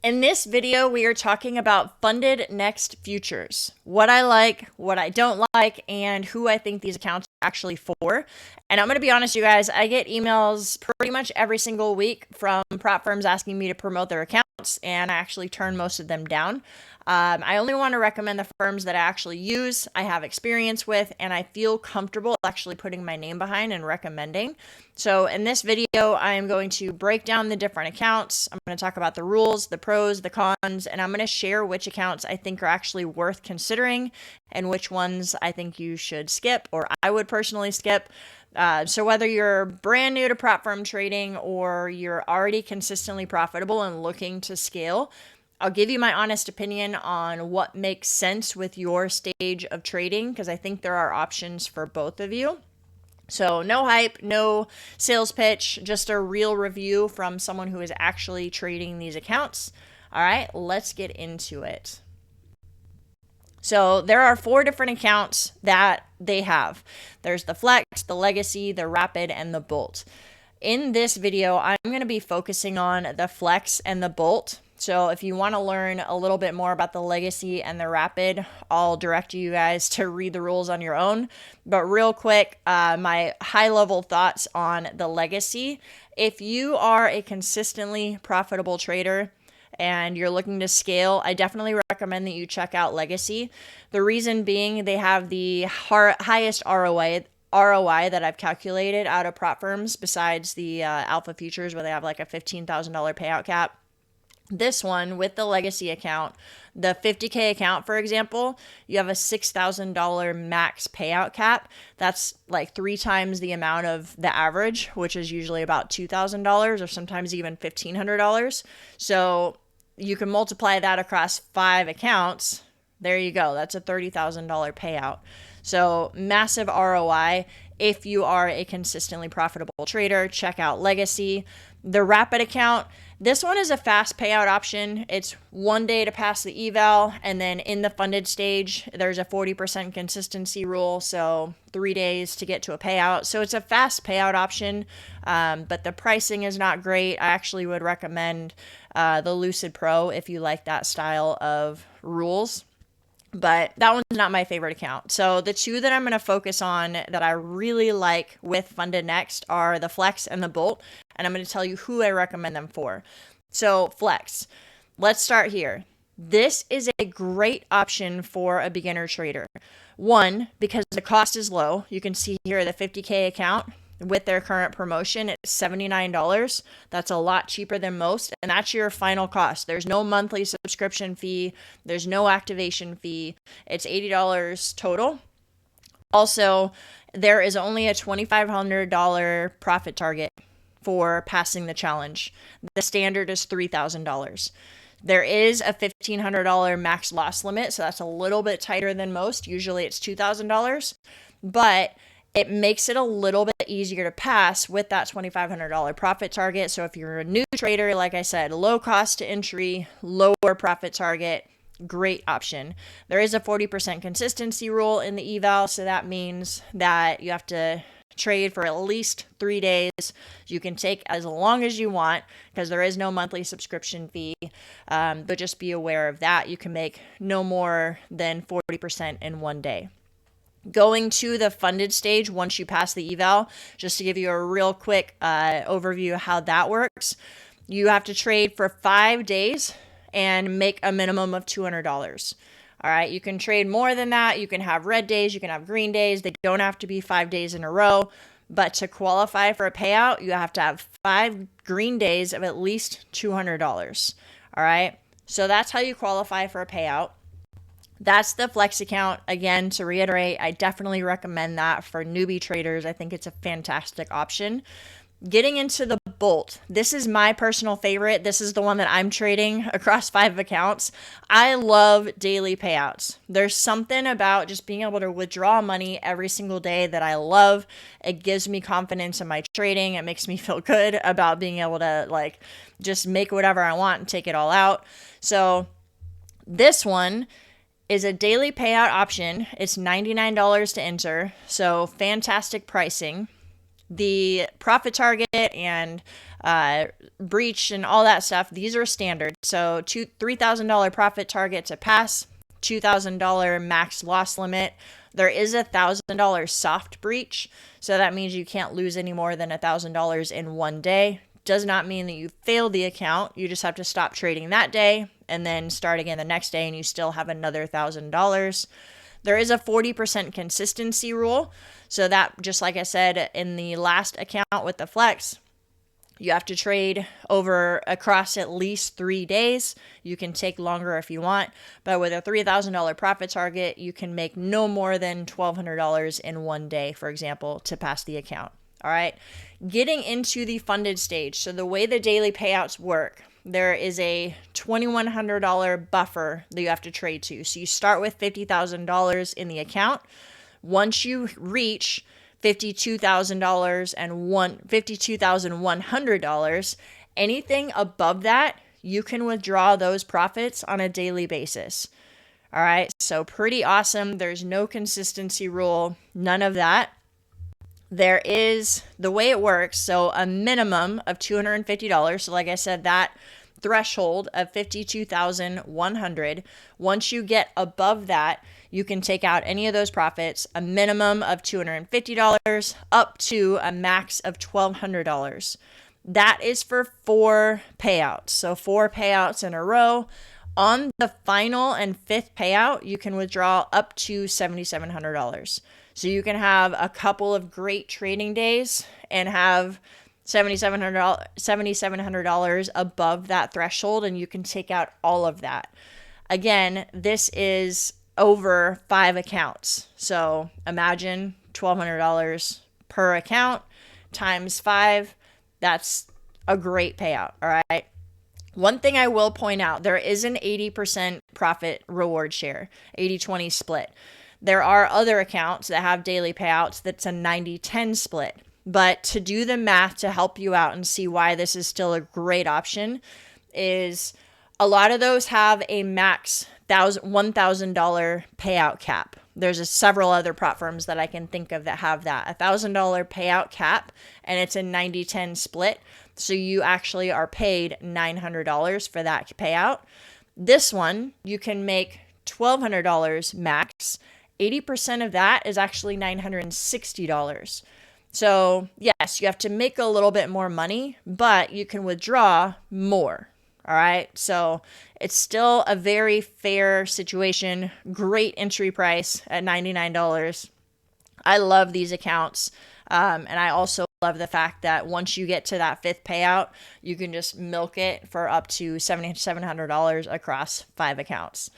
In this video, we are talking about FundedNext futures, what I like, what I don't like, and who I think these accounts are actually for. And I'm going to be honest, you guys, I get emails pretty much every single week from prop firms asking me to promote their accounts, and I actually turn most of them down. I only want to recommend the firms that I actually use, I have experience with, and I feel comfortable actually putting my name behind and recommending. So in this video, I am going to break down the different accounts. I'm going to talk about the rules, the pros, the cons, and I'm going to share which accounts I think are actually worth considering and which ones I think you should skip, or I would personally skip. So whether you're brand new to prop firm trading or you're already consistently profitable and looking to scale, I'll give you my honest opinion on what makes sense with your stage of trading, because I think there are options for both of you. So no hype, no sales pitch, just a real review from someone who is actually trading these accounts. All right, let's get into it. So there are 4 different accounts that they have. There's the Flex, the Legacy, the Rapid, and the Bolt. In this video, I'm going to be focusing on the Flex and the Bolt. So if you want to learn a little bit more about the Legacy and the Rapid, I'll direct you guys to read the rules on your own. But real quick, my high-level thoughts on the Legacy. If you are a consistently profitable trader and you're looking to scale, I definitely recommend that you check out Legacy. The reason being, they have the highest ROI that I've calculated out of prop firms, besides the Alpha Futures, where they have like a $15,000 payout cap. This one, with the Legacy account, the 50K account, for example, you have a $6,000 max payout cap. That's like 3 times the amount of the average, which is usually about $2,000 or sometimes even $1,500. So you can multiply that across 5 accounts. There you go. That's a $30,000 payout. So massive ROI. If you are a consistently profitable trader, check out Legacy. The Rapid account, this one is a fast payout option. It's 1 day to pass the eval, and then in the funded stage, there's a 40% consistency rule, so 3 days to get to a payout. So it's a fast payout option, but the pricing is not great. I actually would recommend the Lucid Pro if you like that style of rules. But that one's not my favorite account. So the 2 that I'm going to focus on that I really like with FundedNext are the Flex and the Bolt. And I'm going to tell you who I recommend them for. So Flex, let's start here. This is a great option for a beginner trader. 1, because the cost is low. You can see here the 50K account with their current promotion, it's $79. That's a lot cheaper than most, and that's your final cost. There's no monthly subscription fee. There's no activation fee. It's $80 total. Also, there is only a $2,500 profit target for passing the challenge. The standard is $3,000. There is a $1,500 max loss limit, so that's a little bit tighter than most. Usually it's $2,000, but it makes it a little bit easier to pass with that $2,500 profit target. So if you're a new trader, like I said, low cost to entry, lower profit target, great option. There is a 40% consistency rule in the eval, so that means that you have to trade for at least 3 days. You can take as long as you want because there is no monthly subscription fee, but just be aware of that. You can make no more than 40% in 1 day. Going to the funded stage once you pass the eval, just to give you a real quick overview of how that works, you have to trade for 5 days and make a minimum of $200. All right, you can trade more than that. You can have red days, you can have green days. They don't have to be 5 days in a row. But to qualify for a payout, you have to have 5 green days of at least $200. All right, so that's how you qualify for a payout. That's the Flex account. Again, to reiterate, I definitely recommend that for newbie traders. I think it's a fantastic option. Getting into the Bolt, this is my personal favorite. This is the one that I'm trading across 5 accounts. I love daily payouts. There's something about just being able to withdraw money every single day that I love. It gives me confidence in my trading. It makes me feel good about being able to just make whatever I want and take it all out. So this one is a daily payout option. It's $99 to enter, so fantastic pricing. The profit target and breach and all that stuff, these are standard. So $3,000 profit target to pass, $2,000 max loss limit. There is a $1,000 soft breach. So that means you can't lose any more than $1,000 in one day. Does not mean that you failed the account. You just have to stop trading that day and then start again the next day and you still have another $1,000. There is a 40% consistency rule. So that, just like I said in the last account with the Flex, you have to trade across at least 3 days. You can take longer if you want, but with a $3,000 profit target, you can make no more than $1,200 in one day, for example, to pass the account. All right. Getting into the funded stage. So the way the daily payouts work, there is a $2,100 buffer that you have to trade to. So you start with $50,000 in the account. Once you reach $52,000 and $52,100, anything above that, you can withdraw those profits on a daily basis. All right, so pretty awesome. There's no consistency rule, none of that. There is, the way it works, so a minimum of $250. So like I said, that threshold of $52,100. Once you get above that, you can take out any of those profits, a minimum of $250 up to a max of $1,200. That is for 4 payouts. So 4 payouts in a row. On the final and 5th payout, you can withdraw up to $7,700. So you can have a couple of great trading days and have $7,700 above that threshold, and you can take out all of that. Again, this is over 5 accounts. So imagine $1,200 per account times 5. That's a great payout. All right. One thing I will point out, there is an 80% profit reward share, 80-20 split. There are other accounts that have daily payouts that's a 90-10 split. But to do the math to help you out and see why this is still a great option is a lot of those have a max $1,000 payout cap. There's several other prop firms that I can think of that have that, $1,000 payout cap, and it's a 90-10 split. So you actually are paid $900 for that payout. This one, you can make $1,200 max. 80% of that is actually $960. So yes, you have to make a little bit more money, but you can withdraw more. All right. So it's still a very fair situation. Great entry price at $99. I love these accounts. And I also love the fact that once you get to that 5th payout, you can just milk it for up to $7,700 across 5 accounts.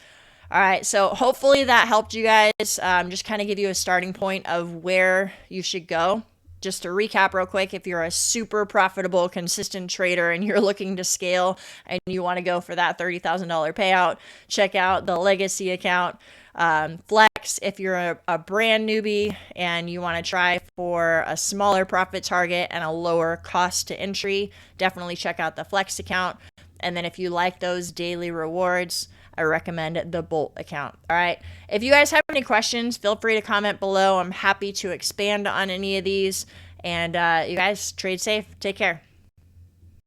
All right, so hopefully that helped you guys. Just kind of give you a starting point of where you should go. Just to recap real quick, if you're a super profitable, consistent trader and you're looking to scale and you want to go for that $30,000 payout, check out the legacy account. Flex, if you're a brand newbie and you want to try for a smaller profit target and a lower cost to entry, definitely check out the Flex account. And then if you like those daily rewards, I recommend the Bolt account. All right. If you guys have any questions, feel free to comment below. I'm happy to expand on any of these. And you guys trade safe. Take care.